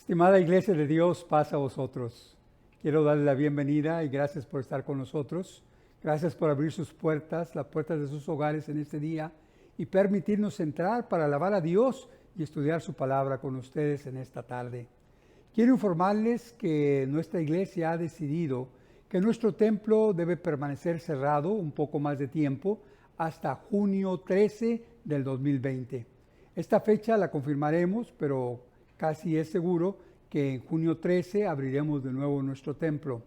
Estimada Iglesia de Dios, paz a vosotros. Quiero darle la bienvenida y gracias por estar con nosotros. Gracias por abrir sus puertas, las puertas de sus hogares en este día y permitirnos entrar para alabar a Dios y estudiar su palabra con ustedes en esta tarde. Quiero informarles que nuestra iglesia ha decidido que nuestro templo debe permanecer cerrado un poco más de tiempo hasta junio 13 del 2020. Esta fecha la confirmaremos, pero casi es seguro que en junio 13 abriremos de nuevo nuestro templo.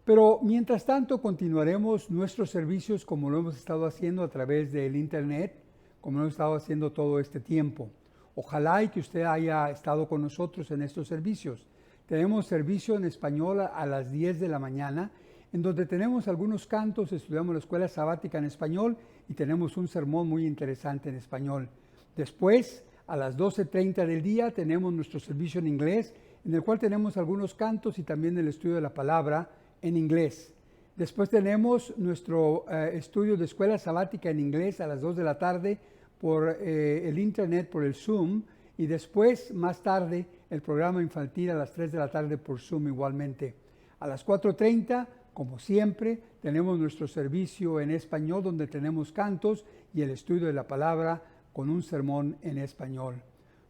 Pero mientras tanto continuaremos nuestros servicios como lo hemos estado haciendo a través del internet, como lo hemos estado haciendo todo este tiempo. Ojalá y que usted haya estado con nosotros en estos servicios. Tenemos servicio en español a las 10 de la mañana, en donde tenemos algunos cantos, estudiamos la escuela sabática en español y tenemos un sermón muy interesante en español. Después, a las 12:30 del día, tenemos nuestro servicio en inglés, en el cual tenemos algunos cantos y también el estudio de la palabra en inglés. Después tenemos nuestro estudio de escuela sabática en inglés a las 2 de la tarde por el internet, por el Zoom, y después, más tarde, el programa infantil a las 3 de la tarde por Zoom igualmente. A las 4:30, como siempre, tenemos nuestro servicio en español donde tenemos cantos y el estudio de la palabra con un sermón en español.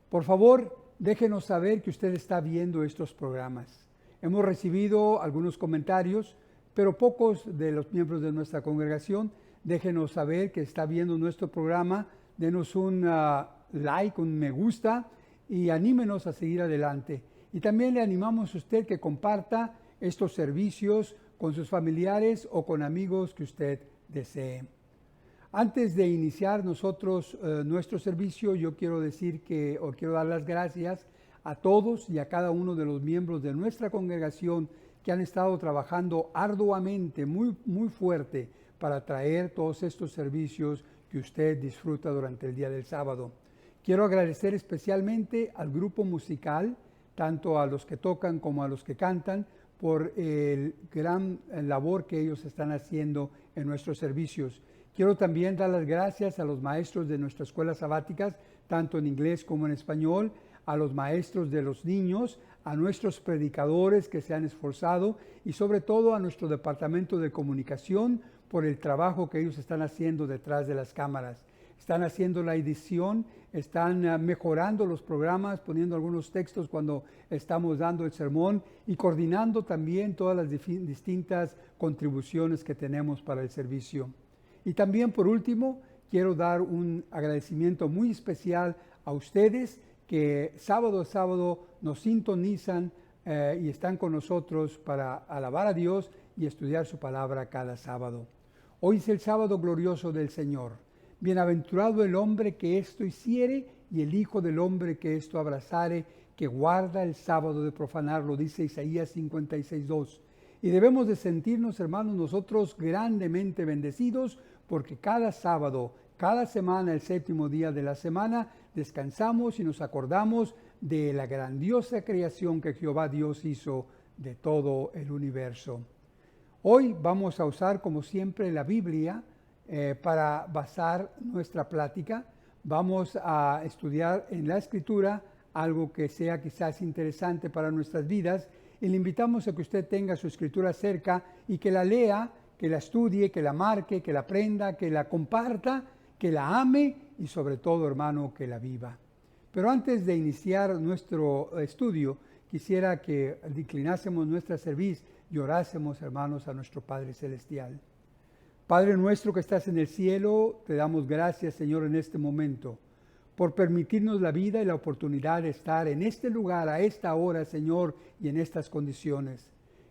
Por favor, déjenos saber que usted está viendo estos programas. Hemos recibido algunos comentarios, pero pocos de los miembros de nuestra congregación. Déjenos saber que está viendo nuestro programa. Denos un like, un me gusta y anímenos a seguir adelante. Y también le animamos a usted que comparta estos servicios con sus familiares o con amigos que usted desee. Antes de iniciar nosotros nuestro servicio, yo quiero quiero dar las gracias a todos y a cada uno de los miembros de nuestra congregación que han estado trabajando arduamente, muy fuerte, para traer todos estos servicios que usted disfruta durante el día del sábado. Quiero agradecer especialmente al grupo musical, tanto a los que tocan como a los que cantan, por el gran labor que ellos están haciendo en nuestros servicios. Quiero también dar las gracias a los maestros de nuestras escuelas sabáticas, tanto en inglés como en español, a los maestros de los niños, a nuestros predicadores que se han esforzado y sobre todo a nuestro departamento de comunicación por el trabajo que ellos están haciendo detrás de las cámaras. Están haciendo la edición, están mejorando los programas, poniendo algunos textos cuando estamos dando el sermón y coordinando también todas las distintas contribuciones que tenemos para el servicio. Y también, por último, quiero dar un agradecimiento muy especial a ustedes que sábado a sábado nos sintonizan y están con nosotros para alabar a Dios y estudiar su palabra cada sábado. Hoy es el sábado glorioso del Señor. Bienaventurado el hombre que esto hiciere y el hijo del hombre que esto abrazare, que guarda el sábado de profanarlo, dice Isaías 56:2. Y debemos de sentirnos, hermanos, nosotros grandemente bendecidos porque cada sábado, cada semana, el séptimo día de la semana, descansamos y nos acordamos de la grandiosa creación que Jehová Dios hizo de todo el universo. Hoy vamos a usar, como siempre, la Biblia para basar nuestra plática. Vamos a estudiar en la Escritura algo que sea quizás interesante para nuestras vidas. Y le invitamos a que usted tenga su escritura cerca y que la lea, que la estudie, que la marque, que la aprenda, que la comparta, que la ame y sobre todo, hermano, que la viva. Pero antes de iniciar nuestro estudio, quisiera que declinásemos nuestra cerviz y orásemos, hermanos, a nuestro Padre Celestial. Padre nuestro que estás en el cielo, te damos gracias, Señor, en este momento, por permitirnos la vida y la oportunidad de estar en este lugar, a esta hora, Señor, y en estas condiciones.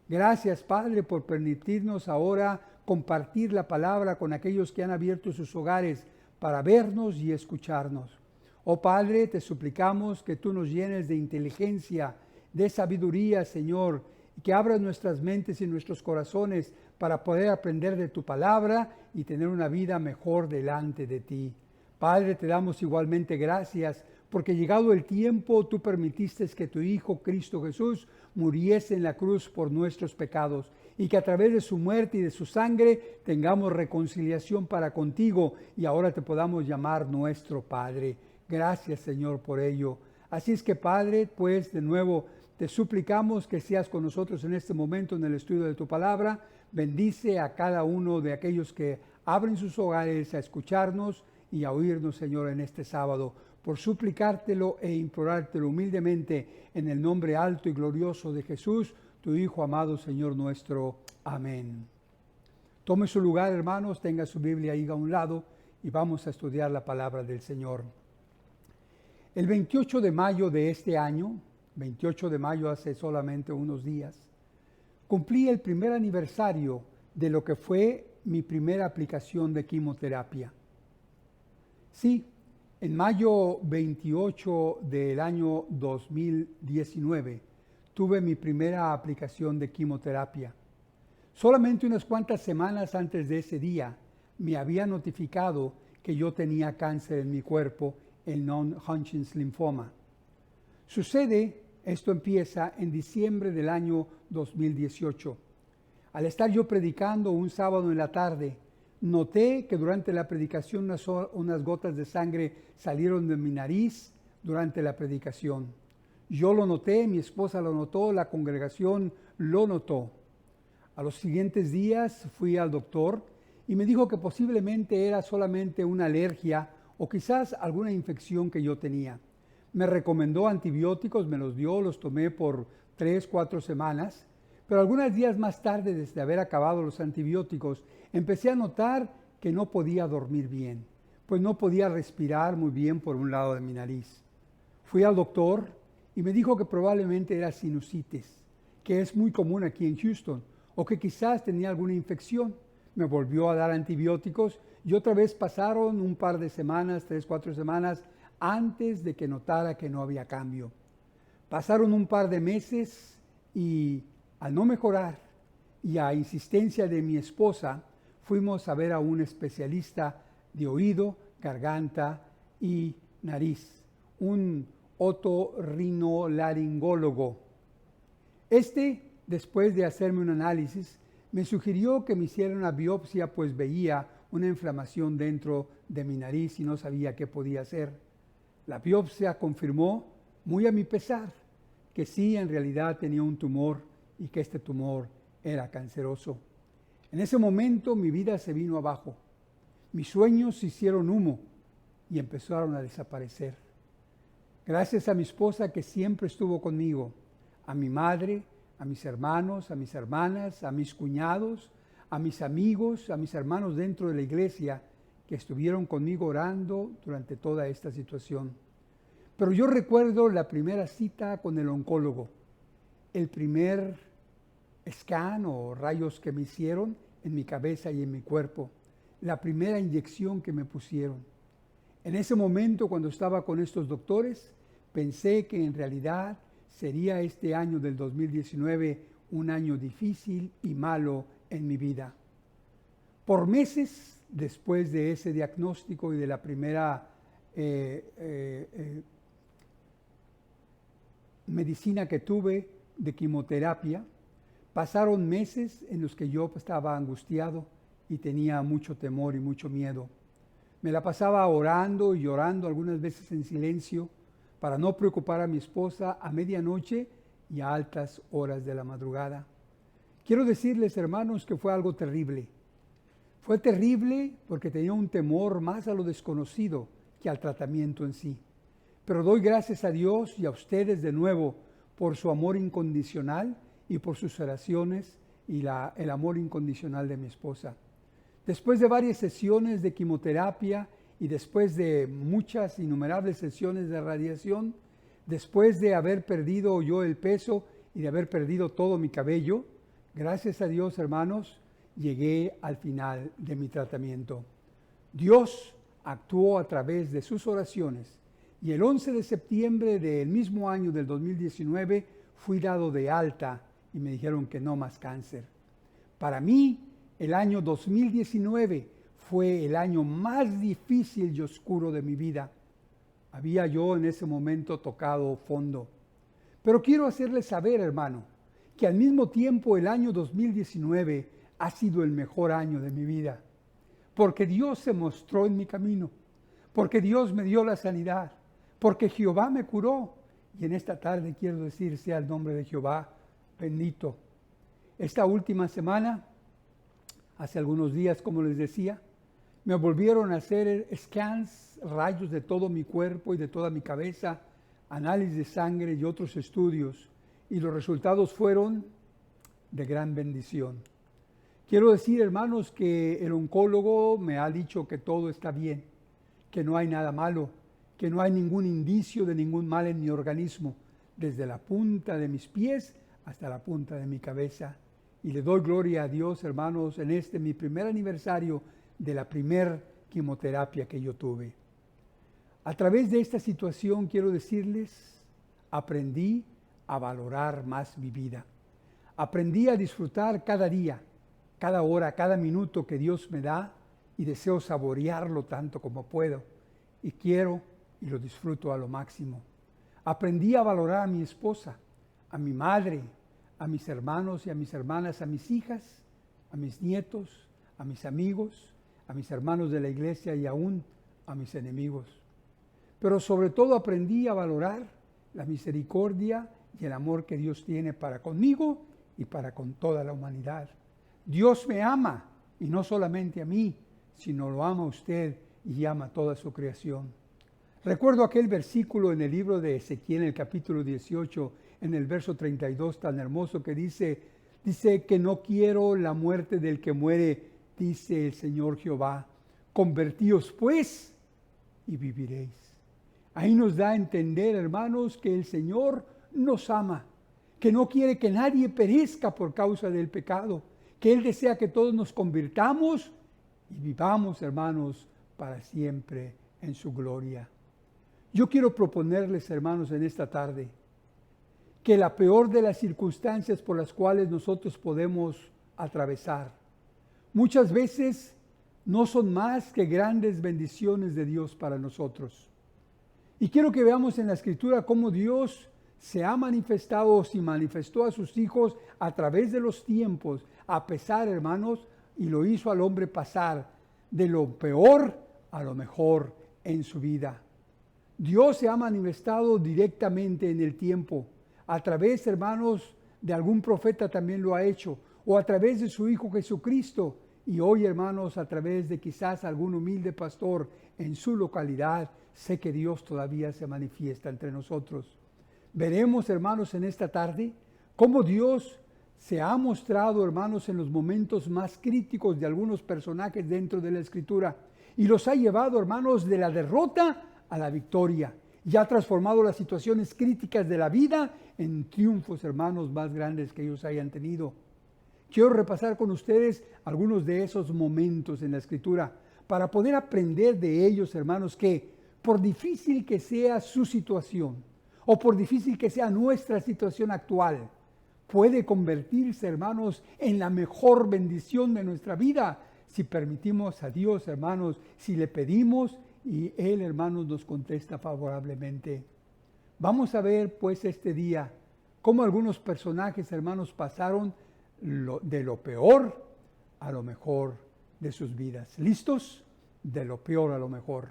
Gracias, Padre, por permitirnos ahora compartir la palabra con aquellos que han abierto sus hogares para vernos y escucharnos. Oh Padre, te suplicamos que tú nos llenes de inteligencia, de sabiduría, Señor, y que abras nuestras mentes y nuestros corazones para poder aprender de tu palabra y tener una vida mejor delante de ti. Padre, te damos igualmente gracias porque llegado el tiempo tú permitiste que tu Hijo Cristo Jesús muriese en la cruz por nuestros pecados y que a través de su muerte y de su sangre tengamos reconciliación para contigo y ahora te podamos llamar nuestro Padre. Gracias, Señor, por ello. Así es que, Padre, pues de nuevo te suplicamos que seas con nosotros en este momento en el estudio de tu palabra. Bendice a cada uno de aquellos que abren sus hogares a escucharnos y a oírnos, Señor, en este sábado. Por suplicártelo e implorártelo humildemente en el nombre alto y glorioso de Jesús, tu Hijo amado, Señor nuestro. Amén. Tome su lugar, hermanos, tenga su Biblia ahí a un lado y vamos a estudiar la palabra del Señor. El 28 de mayo de este año, 28 de mayo hace solamente unos días, cumplí el primer aniversario de lo que fue mi primera aplicación de quimioterapia. Sí, en mayo 28 del año 2019 tuve mi primera aplicación de quimioterapia. Solamente unas cuantas semanas antes de ese día me había notificado que yo tenía cáncer en mi cuerpo, el non-Hodgkin's linfoma. Esto empieza en diciembre del año 2018. Al estar yo predicando un sábado en la tarde, noté que durante la predicación unas gotas de sangre salieron de mi nariz durante la predicación. Yo lo noté, mi esposa lo notó, la congregación lo notó. A los siguientes días fui al doctor y me dijo que posiblemente era solamente una alergia o quizás alguna infección que yo tenía. Me recomendó antibióticos, me los dio, los tomé por 3-4 semanas, pero algunos días más tarde, desde haber acabado los antibióticos, empecé a notar que no podía dormir bien, pues no podía respirar muy bien por un lado de mi nariz. Fui al doctor y me dijo que probablemente era sinusitis, que es muy común aquí en Houston, o que quizás tenía alguna infección. Me volvió a dar antibióticos y otra vez pasaron un par de semanas, 3-4 semanas, antes de que notara que no había cambio. Pasaron un par de meses y al no mejorar y a insistencia de mi esposa, fuimos a ver a un especialista de oído, garganta y nariz, un otorrinolaringólogo. Después de hacerme un análisis, me sugirió que me hiciera una biopsia, pues veía una inflamación dentro de mi nariz y no sabía qué podía hacer. La biopsia confirmó, muy a mi pesar, que sí, en realidad tenía un tumor y que este tumor era canceroso. En ese momento mi vida se vino abajo. Mis sueños se hicieron humo y empezaron a desaparecer. Gracias a mi esposa que siempre estuvo conmigo, a mi madre, a mis hermanos, a mis hermanas, a mis cuñados, a mis amigos, a mis hermanos dentro de la iglesia que estuvieron conmigo orando durante toda esta situación. Pero yo recuerdo la primera cita con el oncólogo, el primer scan o rayos que me hicieron en mi cabeza y en mi cuerpo, la primera inyección que me pusieron. En ese momento, cuando estaba con estos doctores, pensé que en realidad sería este año del 2019 un año difícil y malo en mi vida. Por meses después de ese diagnóstico y de la primera medicina que tuve de quimioterapia, pasaron meses en los que yo estaba angustiado y tenía mucho temor y mucho miedo. Me la pasaba orando y llorando algunas veces en silencio para no preocupar a mi esposa a medianoche y a altas horas de la madrugada. Quiero decirles, hermanos, que fue algo terrible. Fue terrible porque tenía un temor más a lo desconocido que al tratamiento en sí. Pero doy gracias a Dios y a ustedes de nuevo por su amor incondicional y por sus oraciones y el amor incondicional de mi esposa. Después de varias sesiones de quimioterapia y después de muchas innumerables sesiones de radiación, después de haber perdido yo el peso y de haber perdido todo mi cabello, gracias a Dios, hermanos, llegué al final de mi tratamiento. Dios actuó a través de sus oraciones y el 11 de septiembre del mismo año del 2019 fui dado de alta y me dijeron que no más cáncer. Para mí, el año 2019 fue el año más difícil y oscuro de mi vida. Había yo en ese momento tocado fondo. Pero quiero hacerles saber, hermano, que al mismo tiempo el año 2019 ha sido el mejor año de mi vida. Porque Dios se mostró en mi camino, porque Dios me dio la sanidad, porque Jehová me curó Y en esta tarde quiero decir, sea el nombre de Jehová bendito. Esta última semana, hace algunos días, como les decía, me volvieron a hacer scans, rayos de todo mi cuerpo y de toda mi cabeza, análisis de sangre y otros estudios. Y los resultados fueron de gran bendición. Quiero decir, hermanos, que el oncólogo me ha dicho que todo está bien, que no hay nada malo, que no hay ningún indicio de ningún mal en mi organismo, desde la punta de mis pies hasta la punta de mi cabeza. Y le doy gloria a Dios, hermanos, en mi primer aniversario de la primer quimioterapia que yo tuve. A través de esta situación, quiero decirles, aprendí a valorar más mi vida. Aprendí a disfrutar cada día, cada hora, cada minuto que Dios me da y deseo saborearlo tanto como puedo. Y quiero y lo disfruto a lo máximo. Aprendí a valorar a mi esposa, a mi madre, a mis hermanos y a mis hermanas, a mis hijas, a mis nietos, a mis amigos, a mis hermanos de la iglesia y aún a mis enemigos. Pero sobre todo aprendí a valorar la misericordia y el amor que Dios tiene para conmigo y para con toda la humanidad. Dios me ama, y no solamente a mí, sino lo ama a usted y ama a toda su creación. Recuerdo aquel versículo en el libro de Ezequiel, en el capítulo 18, en el verso 32, tan hermoso, que dice que no quiero la muerte del que muere, dice el Señor Jehová. Convertíos pues y viviréis. Ahí nos da a entender, hermanos, que el Señor nos ama, que no quiere que nadie perezca por causa del pecado, que Él desea que todos nos convirtamos y vivamos, hermanos, para siempre en su gloria. Yo quiero proponerles, hermanos, en esta tarde, que la peor de las circunstancias por las cuales nosotros podemos atravesar, muchas veces no son más que grandes bendiciones de Dios para nosotros. Y quiero que veamos en la Escritura cómo Dios se ha manifestado o se manifestó a sus hijos a través de los tiempos, a pesar, hermanos, y lo hizo al hombre pasar de lo peor a lo mejor en su vida. Dios se ha manifestado directamente en el tiempo, a través, hermanos, de algún profeta también lo ha hecho, o a través de su Hijo Jesucristo, y hoy, hermanos, a través de quizás algún humilde pastor en su localidad. Sé que Dios todavía se manifiesta entre nosotros. Veremos, hermanos, en esta tarde cómo Dios se ha mostrado, hermanos, en los momentos más críticos de algunos personajes dentro de la Escritura, y los ha llevado, hermanos, de la derrota a la victoria, y ha transformado las situaciones críticas de la vida en triunfos, hermanos, más grandes que ellos hayan tenido. Quiero repasar con ustedes algunos de esos momentos en la Escritura para poder aprender de ellos, hermanos, que por difícil que sea su situación o por difícil que sea nuestra situación actual, puede convertirse, hermanos, en la mejor bendición de nuestra vida si permitimos a Dios, hermanos, si le pedimos y Él, hermanos, nos contesta favorablemente. Vamos a ver, pues, este día cómo algunos personajes, hermanos, pasaron de lo peor a lo mejor de sus vidas. ¿Listos? De lo peor a lo mejor.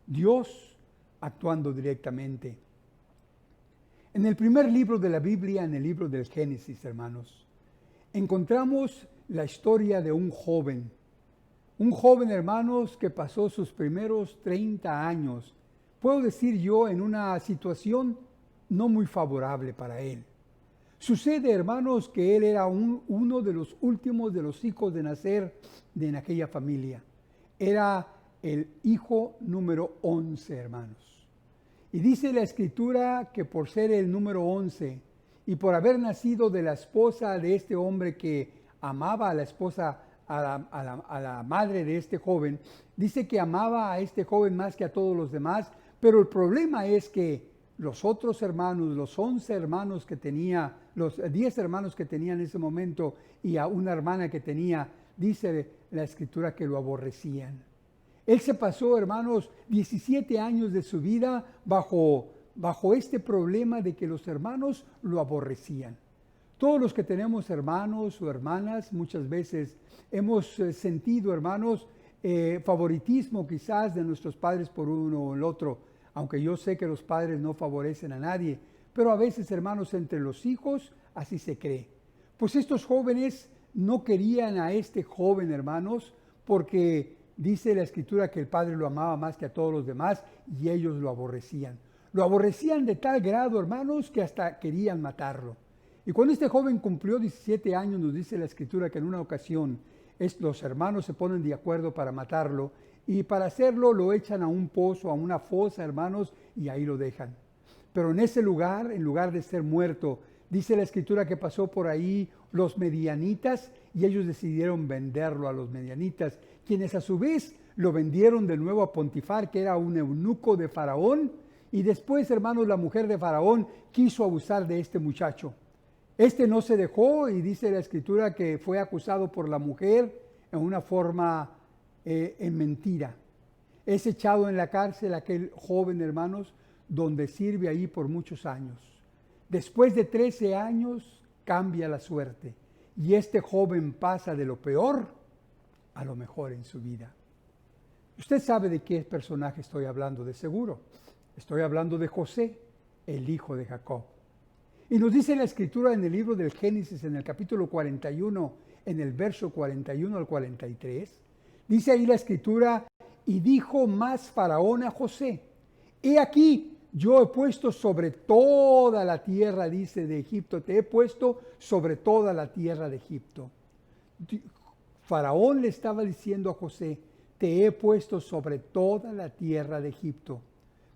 Dios actuando directamente. En el primer libro de la Biblia, en el libro del Génesis, hermanos, encontramos la historia de un joven, hermanos, que pasó sus primeros 30 años, puedo decir yo, en una situación no muy favorable para él. Sucede, hermanos, que él era uno de los últimos de los hijos de nacer en aquella familia. Era el hijo número 11, hermanos. Y dice la Escritura que por ser el número 11 y por haber nacido de la esposa de este hombre que amaba a la esposa, a la madre de este joven, dice que amaba a este joven más que a todos los demás, pero el problema es que los otros hermanos, los 11 hermanos que tenía, los 10 hermanos que tenía en ese momento y a una hermana que tenía, dice la Escritura que lo aborrecían. Él se pasó, hermanos, 17 años de su vida bajo este problema de que los hermanos lo aborrecían. Todos los que tenemos hermanos o hermanas, muchas veces hemos sentido, hermanos, favoritismo quizás de nuestros padres por uno o el otro. aunque yo sé que los padres no favorecen a nadie, pero a veces, hermanos, entre los hijos así se cree. Pues estos jóvenes no querían a este joven, hermanos, porque dice la Escritura que el padre lo amaba más que a todos los demás y ellos lo aborrecían. Lo aborrecían de tal grado, hermanos, que hasta querían matarlo. Y cuando este joven cumplió 17 años, nos dice la Escritura que en una ocasión los hermanos se ponen de acuerdo para matarlo y para hacerlo lo echan a un pozo, a una fosa, hermanos, y ahí lo dejan. Pero en ese lugar, en lugar de ser muerto, dice la Escritura que pasó por ahí los medianitas y ellos decidieron venderlo a los medianitas, quienes a su vez lo vendieron de nuevo a Potifar, que era un eunuco de Faraón, y después, hermanos, la mujer de Faraón quiso abusar de este muchacho. Este no se dejó y dice la Escritura que fue acusado por la mujer en una forma en mentira. Es echado en la cárcel aquel joven, hermanos, donde sirve ahí por muchos años. Después de 13 años cambia la suerte y este joven pasa de lo peor a lo mejor en su vida. Usted sabe de qué personaje estoy hablando, de seguro. Estoy hablando de José, el hijo de Jacob. Y nos dice la Escritura en el libro del Génesis, en el capítulo 41, en el verso 41 al 43, dice ahí la Escritura, y dijo más Faraón a José, he aquí, yo he puesto sobre toda la tierra, dice, de Egipto, te he puesto sobre toda la tierra de Egipto. Faraón le estaba diciendo a José, te he puesto sobre toda la tierra de Egipto.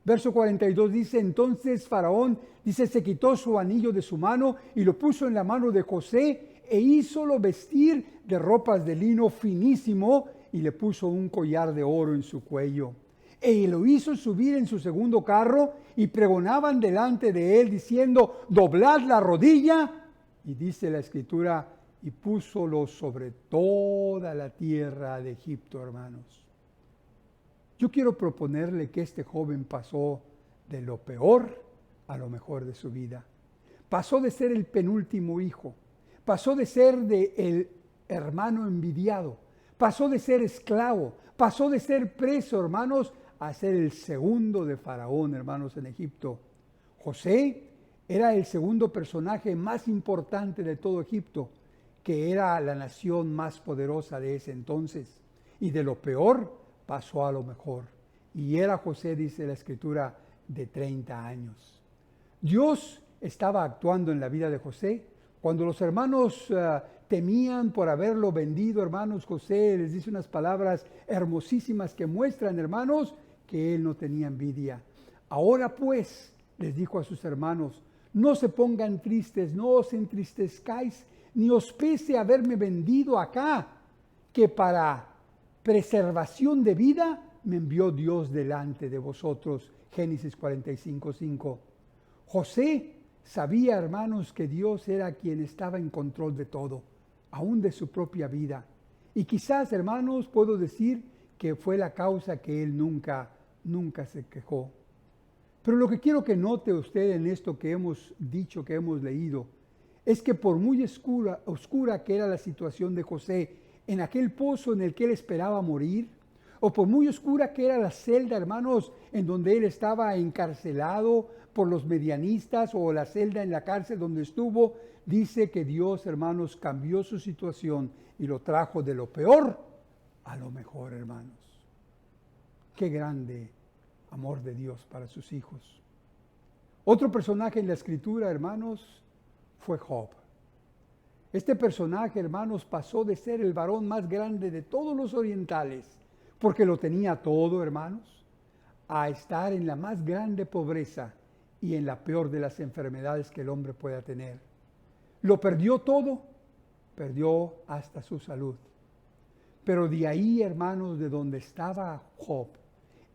Verso 42 dice, entonces Faraón, dice, se quitó su anillo de su mano y lo puso en la mano de José e hízolo vestir de ropas de lino finísimo y le puso un collar de oro en su cuello. E lo hizo subir en su segundo carro y pregonaban delante de él diciendo, doblad la rodilla. Y dice la Escritura, y púsolo sobre toda la tierra de Egipto, hermanos. Yo quiero proponerle que este joven pasó de lo peor a lo mejor de su vida. Pasó de ser el penúltimo hijo, pasó de ser el hermano envidiado, pasó de ser esclavo, pasó de ser preso, hermanos, a ser el segundo de Faraón, hermanos, en Egipto. José era el segundo personaje más importante de todo Egipto, que era la nación más poderosa de ese entonces. Y de lo peor pasó a lo mejor. Y era José, dice la Escritura, de 30 años. Dios estaba actuando en la vida de José. Cuando los hermanos temían por haberlo vendido, hermanos, José les dice unas palabras hermosísimas que muestran, hermanos, que él no tenía envidia. Ahora pues, les dijo a sus hermanos, no se pongan tristes, no os entristezcáis, ni os pese haberme vendido acá, que para preservación de vida me envió Dios delante de vosotros. Génesis 45:5. José sabía, hermanos, que Dios era quien estaba en control de todo, aún de su propia vida. Y quizás, hermanos, puedo decir que fue la causa que él nunca se quejó. Pero lo que quiero que note usted en esto que hemos dicho, que hemos leído, es que por muy oscura que era la situación de José, en aquel pozo en el que él esperaba morir, o por muy oscura que era la celda, hermanos, en donde él estaba encarcelado por los medianistas, o la celda en la cárcel donde estuvo, dice que Dios, hermanos, cambió su situación y lo trajo de lo peor a lo mejor, hermanos. Qué grande amor de Dios para sus hijos. Otro personaje en la Escritura, hermanos, fue Job. Este personaje, hermanos, pasó de ser el varón más grande de todos los orientales, porque lo tenía todo, hermanos, a estar en la más grande pobreza y en la peor de las enfermedades que el hombre pueda tener. Lo perdió todo, perdió hasta su salud. Pero de ahí, hermanos, de donde estaba Job,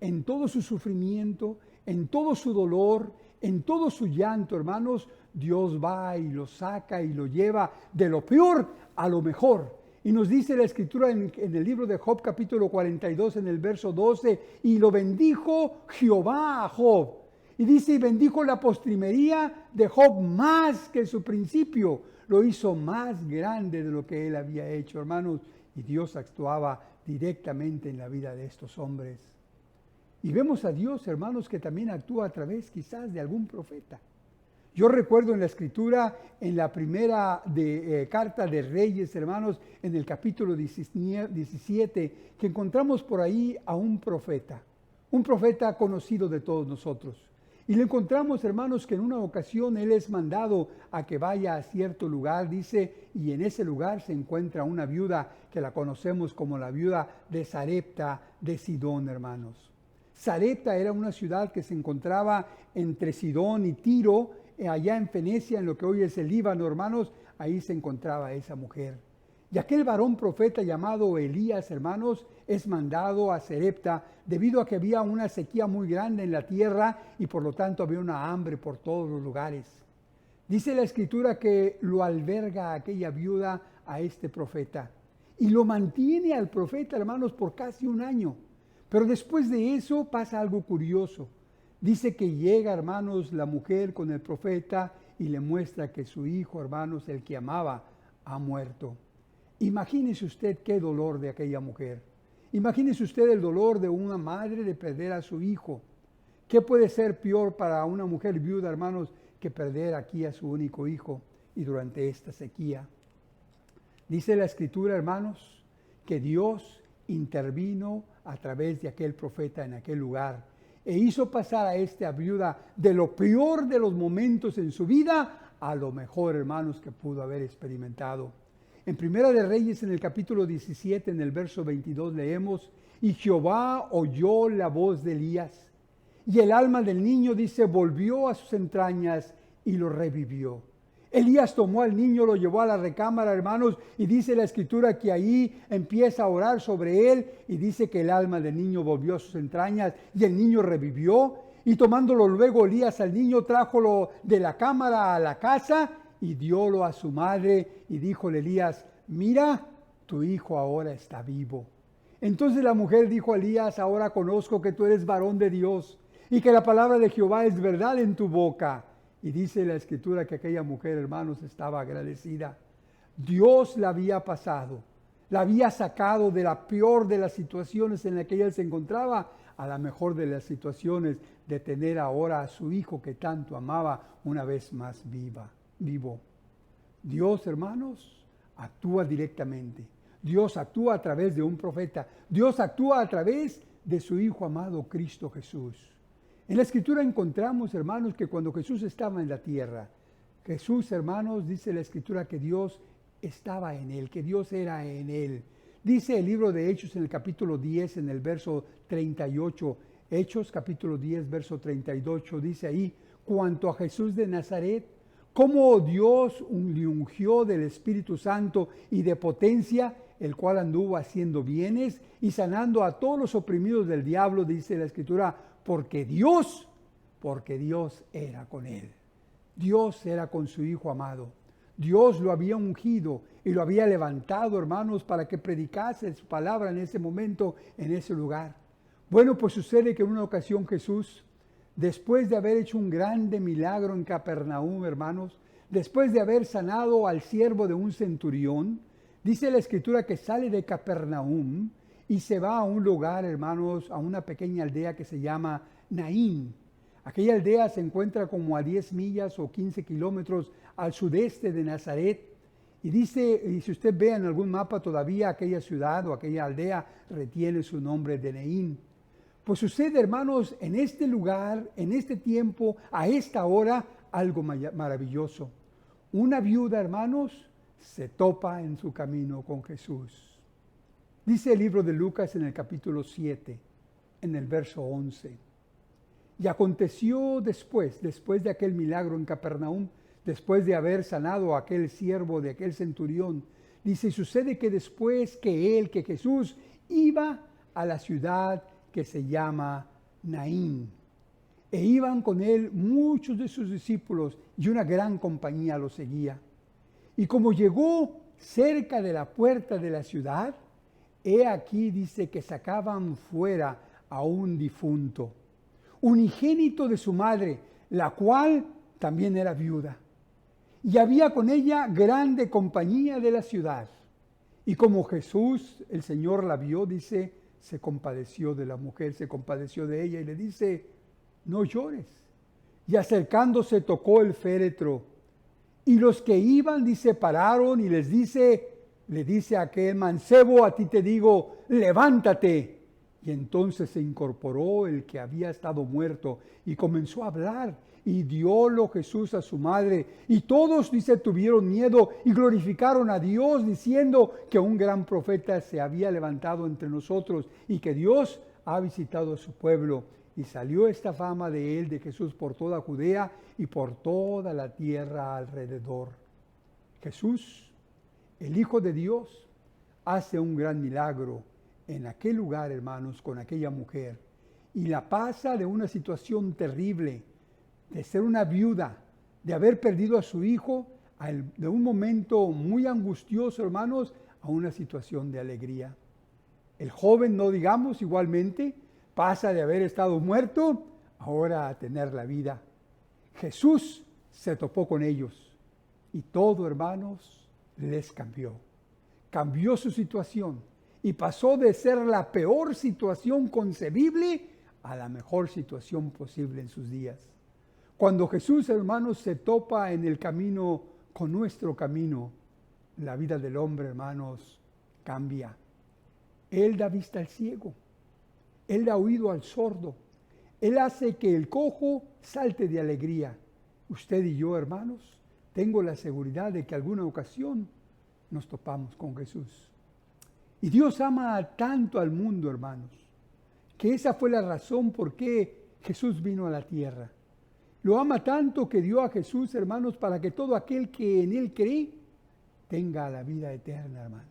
en todo su sufrimiento, en todo su dolor, en todo su llanto, hermanos, Dios va y lo saca y lo lleva de lo peor a lo mejor. Y nos dice la Escritura en el libro de Job, capítulo 42, en el verso 12, y lo bendijo Jehová a Job. Y dice, y bendijo la postrimería de Job más que su principio. Lo hizo más grande de lo que él había hecho, hermanos. Y Dios actuaba directamente en la vida de estos hombres. Y vemos a Dios, hermanos, que también actúa a través quizás de algún profeta. Yo recuerdo en la Escritura, en la primera carta de Reyes, hermanos, en el capítulo 17, que encontramos por ahí a un profeta conocido de todos nosotros. Y le encontramos, hermanos, que en una ocasión él es mandado a que vaya a cierto lugar, dice, y en ese lugar se encuentra una viuda que la conocemos como la viuda de Sarepta de Sidón, hermanos. Sarepta era una ciudad que se encontraba entre Sidón y Tiro, allá en Fenicia, en lo que hoy es el Líbano, hermanos, ahí se encontraba esa mujer. Y aquel varón profeta llamado Elías, hermanos, es mandado a Sarepta debido a que había una sequía muy grande en la tierra y por lo tanto había una hambre por todos los lugares. Dice la Escritura que lo alberga aquella viuda a este profeta y lo mantiene al profeta, hermanos, por casi un año. Pero después de eso pasa algo curioso. Dice que llega, hermanos, la mujer con el profeta y le muestra que su hijo, hermanos, el que amaba, ha muerto. Imagínese usted qué dolor de aquella mujer. Imagínese usted el dolor de una madre de perder a su hijo. ¿Qué puede ser peor para una mujer viuda, hermanos, que perder aquí a su único hijo y durante esta sequía? Dice la Escritura, hermanos, que Dios intervino a través de aquel profeta en aquel lugar e hizo pasar a esta viuda de lo peor de los momentos en su vida a lo mejor, hermanos, que pudo haber experimentado. En Primera de Reyes, en el capítulo 17, en el verso 22, leemos, y Jehová oyó la voz de Elías, y el alma del niño, dice, volvió a sus entrañas y lo revivió. Elías tomó al niño, lo llevó a la recámara, hermanos, y dice la Escritura que ahí empieza a orar sobre él, y dice que el alma del niño volvió a sus entrañas, y el niño revivió, y tomándolo luego Elías al niño, trájolo de la cámara a la casa, y diólo a su madre, y díjole Elías, mira, tu hijo ahora está vivo. Entonces la mujer dijo a Elías, ahora conozco que tú eres varón de Dios, y que la palabra de Jehová es verdad en tu boca. Y dice la Escritura que aquella mujer, hermanos, estaba agradecida. Dios la había pasado, la había sacado de la peor de las situaciones en las que ella se encontraba, a la mejor de las situaciones de tener ahora a su hijo que tanto amaba una vez más vivo. Dios, hermanos, actúa directamente. Dios actúa a través de un profeta. Dios actúa a través de su Hijo amado Cristo Jesús. En la Escritura encontramos, hermanos, que cuando Jesús estaba en la tierra, Jesús, hermanos, dice la Escritura que Dios estaba en él, que Dios era en él. Dice el libro de Hechos en el capítulo 10, en el verso 38, Hechos capítulo 10, verso 38, dice ahí, cuanto a Jesús de Nazaret, cómo Dios le ungió del Espíritu Santo y de potencia, el cual anduvo haciendo bienes y sanando a todos los oprimidos del diablo, dice la Escritura, porque Dios era con él. Dios era con su Hijo amado. Dios lo había ungido y lo había levantado, hermanos, para que predicase su palabra en ese momento, en ese lugar. Bueno, pues sucede que en una ocasión Jesús, después de haber hecho un grande milagro en Capernaum, hermanos, después de haber sanado al siervo de un centurión, dice la Escritura que sale de Capernaum y se va a un lugar, hermanos, a una pequeña aldea que se llama Naín. Aquella aldea se encuentra como a 10 millas o 15 kilómetros al sudeste de Nazaret. Y dice, y si usted ve en algún mapa todavía aquella ciudad o aquella aldea retiene su nombre de Naín. Pues sucede, hermanos, en este lugar, en este tiempo, a esta hora, algo maravilloso. Una viuda, hermanos, se topa en su camino con Jesús. Dice el libro de Lucas en el capítulo 7, en el verso 11. Y aconteció después de aquel milagro en Capernaum, después de haber sanado a aquel siervo de aquel centurión, dice, sucede que después que Jesús iba a la ciudad que se llama Naín, e iban con él muchos de sus discípulos y una gran compañía lo seguía. Y como llegó cerca de la puerta de la ciudad, he aquí, dice, que sacaban fuera a un difunto, unigénito de su madre, la cual también era viuda. Y había con ella grande compañía de la ciudad. Y como Jesús, el Señor, la vio, dice, se compadeció de la mujer, se compadeció de ella y le dice, no llores. Y acercándose tocó el féretro. Y los que iban, dice, pararon y le dice a aquel mancebo, a ti te digo, levántate. Y entonces se incorporó el que había estado muerto y comenzó a hablar. Y diólo Jesús a su madre. Y todos, dice, tuvieron miedo y glorificaron a Dios, diciendo que un gran profeta se había levantado entre nosotros y que Dios ha visitado a su pueblo. Y salió esta fama de él, de Jesús, por toda Judea y por toda la tierra alrededor. Jesús, el Hijo de Dios, hace un gran milagro en aquel lugar, hermanos, con aquella mujer. Y la pasa de una situación terrible, de ser una viuda, de haber perdido a su hijo, de un momento muy angustioso, hermanos, a una situación de alegría. El joven, no digamos, igualmente, pasa de haber estado muerto, ahora a tener la vida. Jesús se topó con ellos y todo, hermanos, les cambió. Cambió su situación y pasó de ser la peor situación concebible a la mejor situación posible en sus días. Cuando Jesús, hermanos, se topa en el camino con nuestro camino, la vida del hombre, hermanos, cambia. Él da vista al ciego. Él da oído al sordo. Él hace que el cojo salte de alegría. Usted y yo, hermanos, tengo la seguridad de que alguna ocasión nos topamos con Jesús. Y Dios ama tanto al mundo, hermanos, que esa fue la razón por qué Jesús vino a la tierra. Lo ama tanto que dio a Jesús, hermanos, para que todo aquel que en Él cree tenga la vida eterna, hermanos.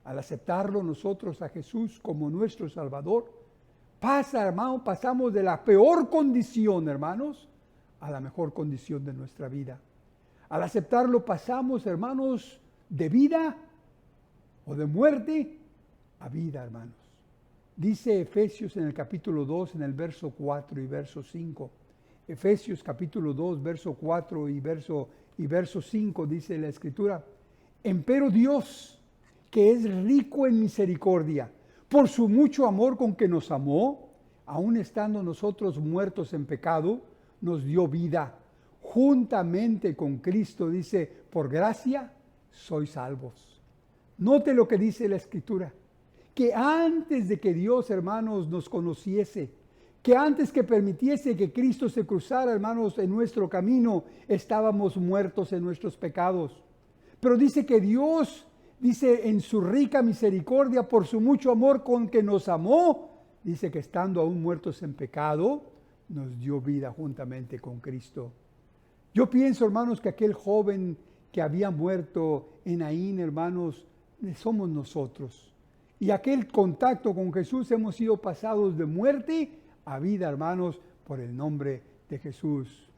Al aceptarlo nosotros a Jesús como nuestro Salvador, pasamos de la peor condición, hermanos, a la mejor condición de nuestra vida. Al aceptarlo pasamos, hermanos, de vida o de muerte a vida, hermanos. Dice Efesios en el capítulo 2, en el verso 4 y verso 5. Efesios capítulo 2, verso 4 y verso 5, dice la Escritura: empero Dios, que es rico en misericordia, por su mucho amor con que nos amó, aun estando nosotros muertos en pecado, nos dio vida. Juntamente con Cristo, dice, por gracia sois salvos. Note lo que dice la Escritura, que antes de que Dios, hermanos, nos conociese, que antes que permitiese que Cristo se cruzara, hermanos, en nuestro camino, estábamos muertos en nuestros pecados. Pero dice que Dios, dice, en su rica misericordia, por su mucho amor con que nos amó, dice que estando aún muertos en pecado, nos dio vida juntamente con Cristo. Yo pienso, hermanos, que aquel joven que había muerto en Naín, hermanos, somos nosotros. Y aquel contacto con Jesús hemos sido pasados de muerte a vida, hermanos, por el nombre de Jesús.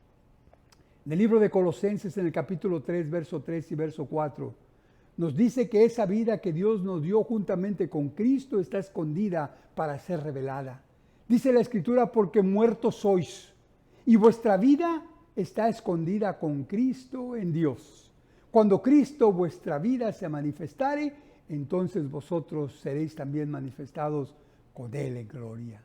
En el libro de Colosenses, en el capítulo 3, verso 3 y verso 4, nos dice que esa vida que Dios nos dio juntamente con Cristo está escondida para ser revelada. Dice la Escritura, porque muertos sois, y vuestra vida está escondida con Cristo en Dios. Cuando Cristo, vuestra vida, se manifestare, entonces vosotros seréis también manifestados con Él en gloria.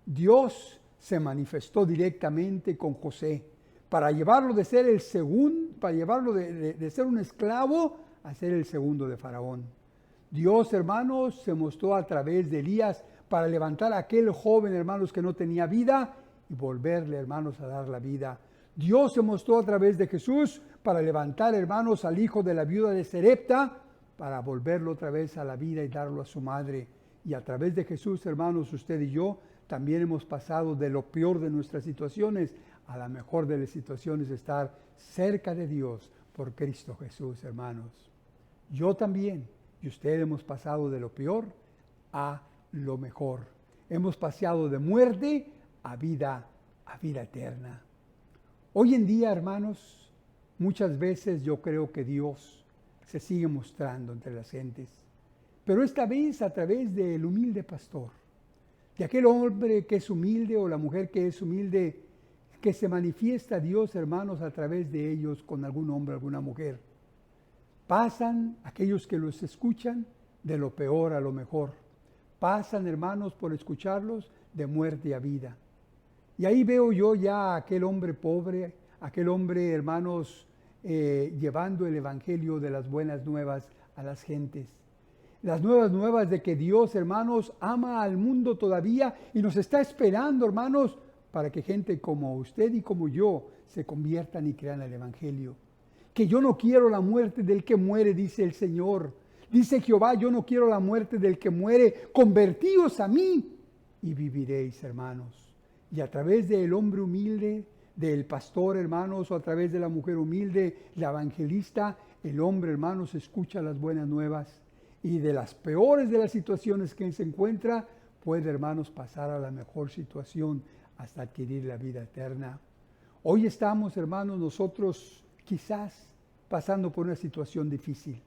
Dios se manifestó directamente con José para llevarlo de ser el segundo, para llevarlo de ser un esclavo a ser el segundo de Faraón. Dios, hermanos, se mostró a través de Elías para levantar a aquel joven, hermanos, que no tenía vida y volverle, hermanos, a dar la vida. Dios se mostró a través de Jesús para levantar, hermanos, al hijo de la viuda de Sarepta, para volverlo otra vez a la vida y darlo a su madre. Y a través de Jesús, hermanos, usted y yo también hemos pasado de lo peor de nuestras situaciones a la mejor de las situaciones, estar cerca de Dios por Cristo Jesús, hermanos. Yo también y usted hemos pasado de lo peor a lo mejor. Hemos pasado de muerte a vida eterna. Hoy en día, hermanos, muchas veces yo creo que Dios se sigue mostrando entre las gentes, pero esta vez a través del humilde pastor, de aquel hombre que es humilde o la mujer que es humilde, que se manifiesta a Dios, hermanos, a través de ellos con algún hombre, alguna mujer. Pasan aquellos que los escuchan de lo peor a lo mejor. pasan, hermanos, por escucharlos, de muerte a vida. Y ahí veo yo ya a aquel hombre pobre, aquel hombre, hermanos, llevando el evangelio de las buenas nuevas a las gentes. Las nuevas nuevas de que Dios, hermanos, ama al mundo todavía y nos está esperando, hermanos, para que gente como usted y como yo se conviertan y crean el evangelio. Que yo no quiero la muerte del que muere, dice el Señor. Dice Jehová, yo no quiero la muerte del que muere, convertíos a mí y viviréis, hermanos. Y a través del hombre humilde, del pastor, hermanos, o a través de la mujer humilde, la evangelista, el hombre, hermanos, escucha las buenas nuevas. Y de las peores de las situaciones que se encuentra, puede, hermanos, pasar a la mejor situación hasta adquirir la vida eterna. Hoy estamos, hermanos, nosotros quizás pasando por una situación difícil.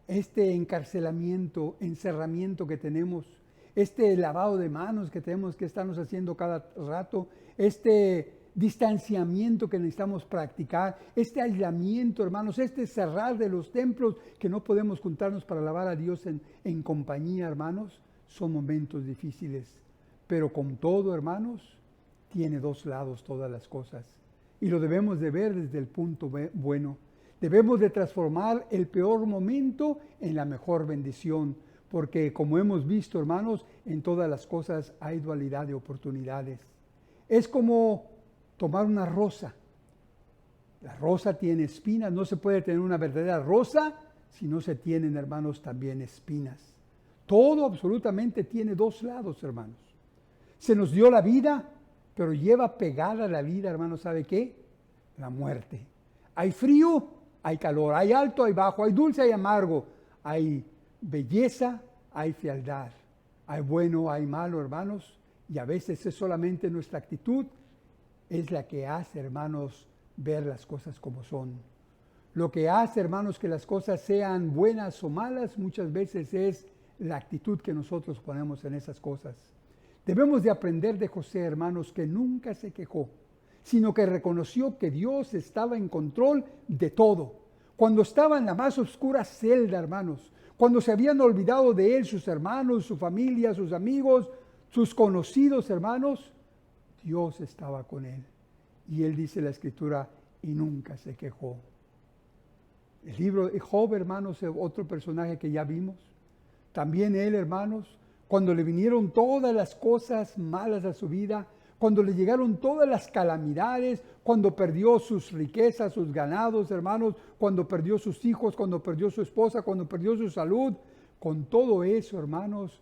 Este encerramiento que tenemos, este lavado de manos que tenemos que estarnos haciendo cada rato, este distanciamiento que necesitamos practicar, este aislamiento, hermanos, este cerrar de los templos que no podemos juntarnos para alabar a Dios en compañía, hermanos, son momentos difíciles. Pero con todo, hermanos, tiene dos lados todas las cosas. Y lo debemos de ver desde el punto bueno. Debemos de transformar el peor momento en la mejor bendición, porque como hemos visto, hermanos, en todas las cosas hay dualidad de oportunidades. Es como tomar una rosa. La rosa tiene espinas, no se puede tener una verdadera rosa si no se tienen, hermanos, también espinas. Todo absolutamente tiene dos lados, hermanos. Se nos dio la vida, pero lleva pegada la vida, hermanos, ¿sabe qué? La muerte. Hay frío, hay calor, hay alto, hay bajo, hay dulce, hay amargo, hay belleza, hay fealdad, hay bueno, hay malo, hermanos, y a veces es solamente nuestra actitud, es la que hace, hermanos, ver las cosas como son. Lo que hace, hermanos, que las cosas sean buenas o malas, muchas veces es la actitud que nosotros ponemos en esas cosas. Debemos de aprender de José, hermanos, que nunca se quejó, sino que reconoció que Dios estaba en control de todo. Cuando estaba en la más oscura celda, hermanos, cuando se habían olvidado de él sus hermanos, su familia, sus amigos, sus conocidos, hermanos, Dios estaba con él. Y él dice la Escritura, y nunca se quejó. El libro de Job, hermanos, es otro personaje que ya vimos. También él, hermanos, cuando le vinieron todas las cosas malas a su vida, cuando le llegaron todas las calamidades, cuando perdió sus riquezas, sus ganados, hermanos, cuando perdió sus hijos, cuando perdió su esposa, cuando perdió su salud, con todo eso, hermanos,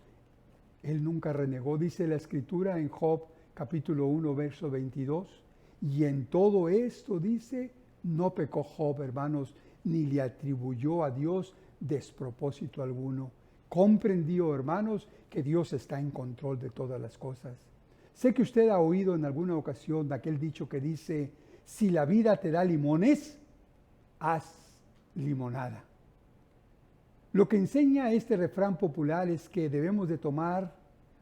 él nunca renegó. Dice la Escritura en Job capítulo 1, verso 22, y en todo esto, dice, no pecó Job, hermanos, ni le atribuyó a Dios despropósito alguno. Comprendió, hermanos, que Dios está en control de todas las cosas. Sé que usted ha oído en alguna ocasión aquel dicho que dice, si la vida te da limones, haz limonada. Lo que enseña este refrán popular es que debemos de tomar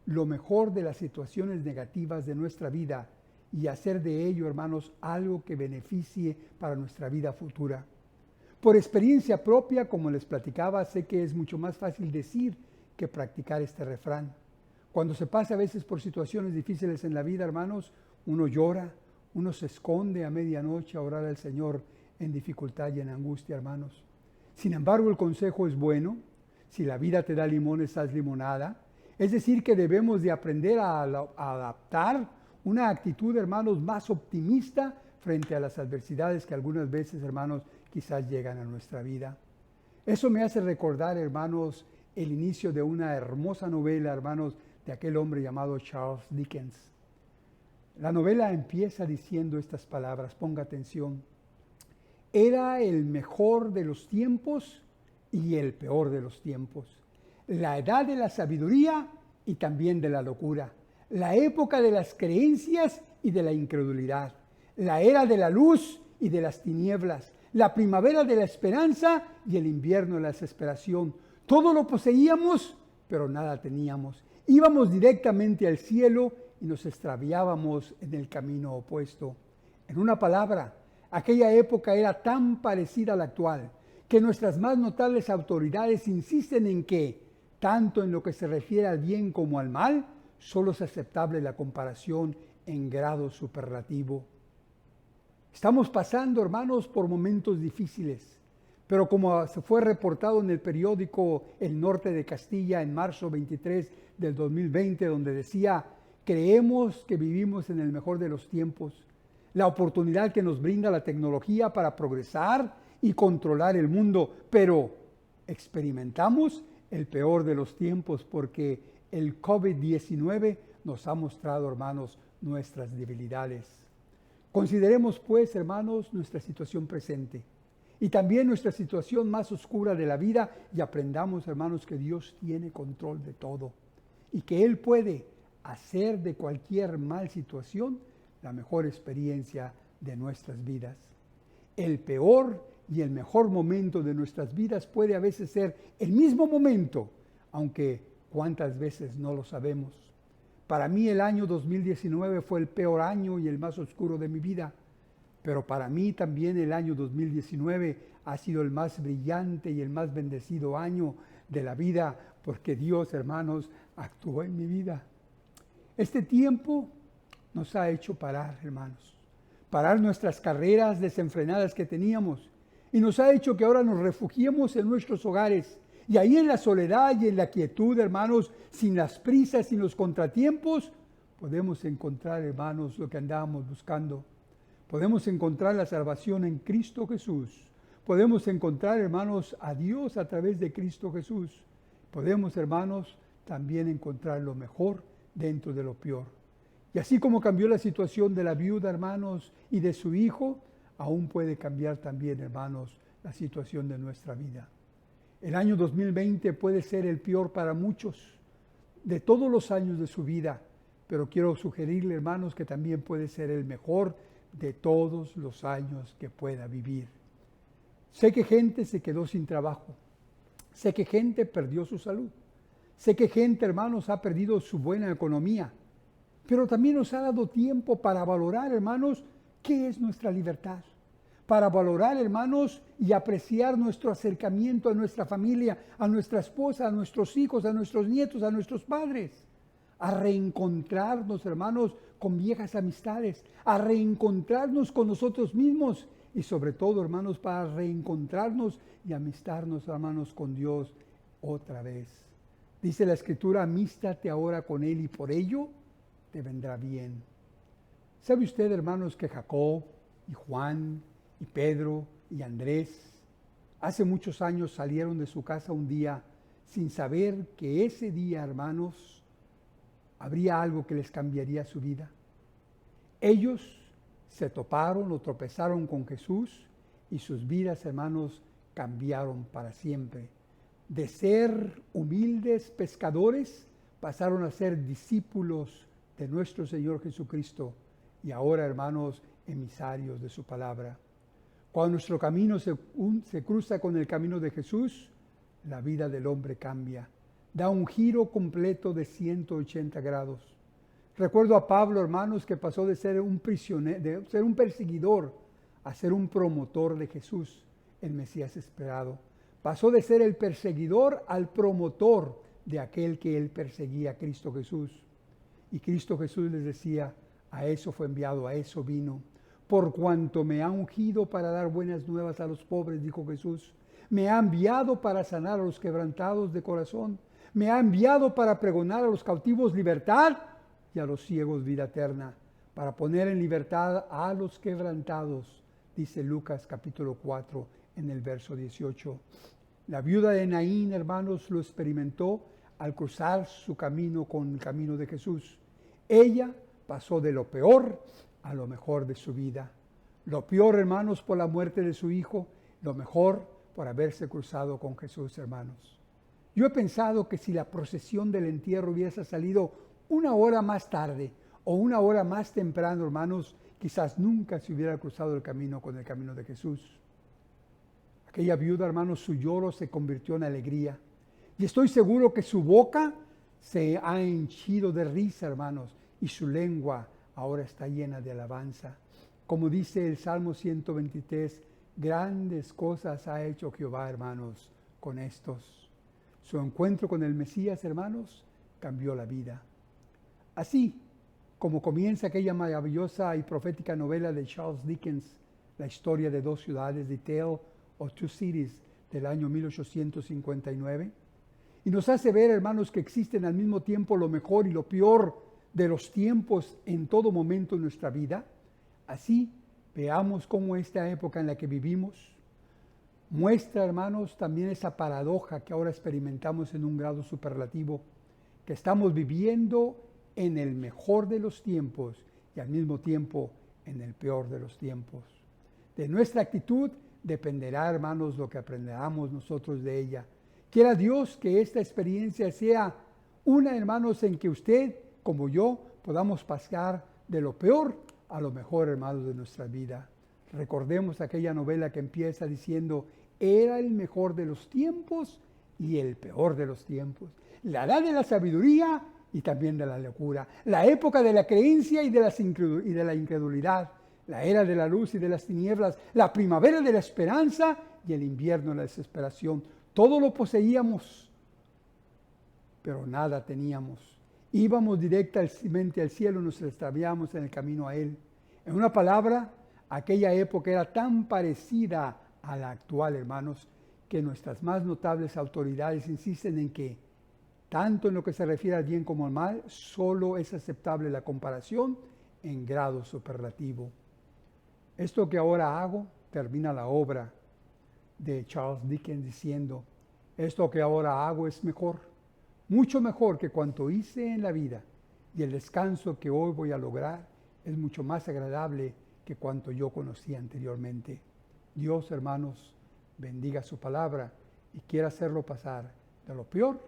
lo mejor de las situaciones negativas de nuestra vida y hacer de ello, hermanos, algo que beneficie para nuestra vida futura. Por experiencia propia, como les platicaba, sé que es mucho más fácil decir que practicar este refrán. Cuando se pasa a veces por situaciones difíciles en la vida, hermanos, uno llora, uno se esconde a medianoche a orar al Señor en dificultad y en angustia, hermanos. Sin embargo, el consejo es bueno. Si la vida te da limones, haz limonada. Es decir, que debemos de aprender a adaptar una actitud, hermanos, más optimista frente a las adversidades que algunas veces, hermanos, quizás llegan a nuestra vida. Eso me hace recordar, hermanos, el inicio de una hermosa novela, hermanos, de aquel hombre llamado Charles Dickens. La novela empieza diciendo estas palabras, ponga atención. Era el mejor de los tiempos y el peor de los tiempos. La edad de la sabiduría y también de la locura. La época de las creencias y de la incredulidad. La era de la luz y de las tinieblas. La primavera de la esperanza y el invierno de la desesperación. Todo lo poseíamos, pero nada teníamos. Íbamos directamente al cielo y nos extraviábamos en el camino opuesto. En una palabra, aquella época era tan parecida a la actual que nuestras más notables autoridades insisten en que tanto en lo que se refiere al bien como al mal, solo es aceptable la comparación en grado superlativo. Estamos pasando, hermanos, por momentos difíciles, pero como se fue reportado en el periódico El Norte de Castilla en marzo 23 del 2020, donde decía: creemos que vivimos en el mejor de los tiempos, la oportunidad que nos brinda la tecnología para progresar y controlar el mundo, pero experimentamos el peor de los tiempos porque el COVID-19 nos ha mostrado, hermanos, nuestras debilidades. Consideremos, pues, hermanos, nuestra situación presente y también nuestra situación más oscura de la vida y aprendamos, hermanos, que Dios tiene control de todo y que Él puede hacer de cualquier mal situación la mejor experiencia de nuestras vidas. El peor y el mejor momento de nuestras vidas puede a veces ser el mismo momento, aunque cuántas veces no lo sabemos. Para mí el año 2019 fue el peor año y el más oscuro de mi vida, pero para mí también el año 2019 ha sido el más brillante y el más bendecido año de la vida, porque Dios, hermanos, actuó en mi vida. Este tiempo nos ha hecho parar, hermanos, parar nuestras carreras desenfrenadas que teníamos, y nos ha hecho que ahora nos refugiemos en nuestros hogares, y ahí en la soledad y en la quietud, hermanos, sin las prisas, sin los contratiempos, podemos encontrar, hermanos, lo que andábamos buscando. Podemos encontrar la salvación en Cristo Jesús. Podemos encontrar, hermanos, a Dios a través de Cristo Jesús. Podemos, hermanos, también encontrar lo mejor dentro de lo peor. Y así como cambió la situación de la viuda, hermanos, y de su hijo, aún puede cambiar también, hermanos, la situación de nuestra vida. El año 2020 puede ser el peor para muchos de todos los años de su vida, pero quiero sugerirle, hermanos, que también puede ser el mejor de todos los años que pueda vivir. Sé que gente se quedó sin trabajo, sé que gente perdió su salud, sé que gente, hermanos, ha perdido su buena economía, pero también nos ha dado tiempo para valorar, hermanos, qué es nuestra libertad. Para valorar, hermanos, y apreciar nuestro acercamiento a nuestra familia, a nuestra esposa, a nuestros hijos, a nuestros nietos, a nuestros padres. A reencontrarnos, hermanos, con viejas amistades, a reencontrarnos con nosotros mismos y sobre todo, hermanos, para reencontrarnos y amistarnos, hermanos, con Dios otra vez. Dice la Escritura: amístate ahora con Él y por ello te vendrá bien. ¿Sabe usted, hermanos, que Jacob y Juan y Pedro y Andrés hace muchos años salieron de su casa un día sin saber que ese día, hermanos, habría algo que les cambiaría su vida? Ellos se toparon o tropezaron con Jesús y sus vidas, hermanos, cambiaron para siempre. De ser humildes pescadores, pasaron a ser discípulos de nuestro Señor Jesucristo y ahora, hermanos, emisarios de su palabra. Cuando nuestro camino se cruza con el camino de Jesús, la vida del hombre cambia. Da un giro completo de 180 grados. Recuerdo a Pablo, hermanos, que pasó de ser un prisionero, de ser un perseguidor, a ser un promotor de Jesús, el Mesías esperado. Pasó de ser el perseguidor al promotor de aquel que él perseguía, Cristo Jesús. Y Cristo Jesús les decía: a eso fue enviado, a eso vino. Por cuanto me ha ungido para dar buenas nuevas a los pobres, dijo Jesús. Me ha enviado para sanar a los quebrantados de corazón. Me ha enviado para pregonar a los cautivos libertad y a los ciegos vida eterna, para poner en libertad a los quebrantados, dice Lucas capítulo 4 en el verso 18. La viuda de Naín, hermanos, lo experimentó al cruzar su camino con el camino de Jesús. Ella pasó de lo peor a lo mejor de su vida. Lo peor, hermanos, por la muerte de su hijo, lo mejor por haberse cruzado con Jesús, hermanos. Yo he pensado que si la procesión del entierro hubiese salido una hora más tarde o una hora más temprano, hermanos, quizás nunca se hubiera cruzado el camino con el camino de Jesús. Aquella viuda, hermanos, su lloro se convirtió en alegría. Y estoy seguro que su boca se ha henchido de risa, hermanos, y su lengua ahora está llena de alabanza. Como dice el Salmo 123, grandes cosas ha hecho Jehová, hermanos, con estos. Su encuentro con el Mesías, hermanos, cambió la vida. Así como comienza aquella maravillosa y profética novela de Charles Dickens, La historia de dos ciudades, The Tale of Two Cities, del año 1859, y nos hace ver, hermanos, que existen al mismo tiempo lo mejor y lo peor de los tiempos en todo momento de nuestra vida. Así veamos cómo esta época en la que vivimos muestra, hermanos, también esa paradoja que ahora experimentamos en un grado superlativo, que estamos viviendo en el mejor de los tiempos y al mismo tiempo en el peor de los tiempos. De nuestra actitud dependerá, hermanos, lo que aprendamos nosotros de ella. Quiera Dios que esta experiencia sea una, hermanos, en que usted, como yo, podamos pasar de lo peor a lo mejor, hermanos, de nuestra vida. Recordemos aquella novela que empieza diciendo, era el mejor de los tiempos y el peor de los tiempos. La edad de la sabiduría y también de la locura. La época de la creencia y de la incredulidad. La era de la luz y de las tinieblas. La primavera de la esperanza y el invierno de la desesperación. Todo lo poseíamos, pero nada teníamos. Íbamos directamente al cielo, nos extraviamos en el camino a Él. En una palabra, aquella época era tan parecida a la actual, hermanos, que nuestras más notables autoridades insisten en que, tanto en lo que se refiere al bien como al mal, solo es aceptable la comparación en grado superlativo. Esto que ahora hago, termina la obra de Charles Dickens diciendo, esto que ahora hago es mejor, mucho mejor que cuanto hice en la vida, y el descanso que hoy voy a lograr es mucho más agradable que cuanto yo conocía anteriormente. Dios, hermanos, bendiga su palabra y quiera hacerlo pasar de lo peor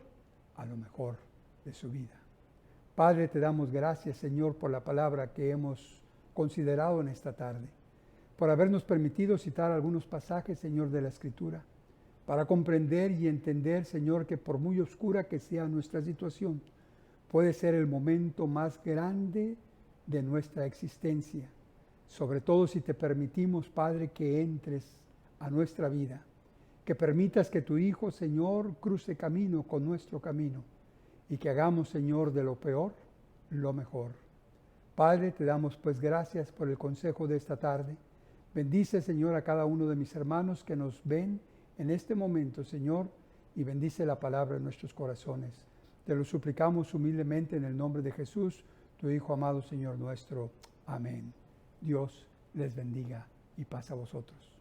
a lo mejor de su vida. Padre, te damos gracias, Señor, por la palabra que hemos considerado en esta tarde, por habernos permitido citar algunos pasajes, Señor, de la Escritura, para comprender y entender, Señor, que por muy oscura que sea nuestra situación, puede ser el momento más grande de nuestra existencia, sobre todo si te permitimos, Padre, que entres a nuestra vida, que permitas que tu Hijo, Señor, cruce camino con nuestro camino y que hagamos, Señor, de lo peor, lo mejor. Padre, te damos pues gracias por el consejo de esta tarde. Bendice, Señor, a cada uno de mis hermanos que nos ven en este momento, Señor, y bendice la palabra en nuestros corazones. Te lo suplicamos humildemente en el nombre de Jesús, tu Hijo amado, Señor nuestro. Amén. Dios les bendiga y paz a vosotros.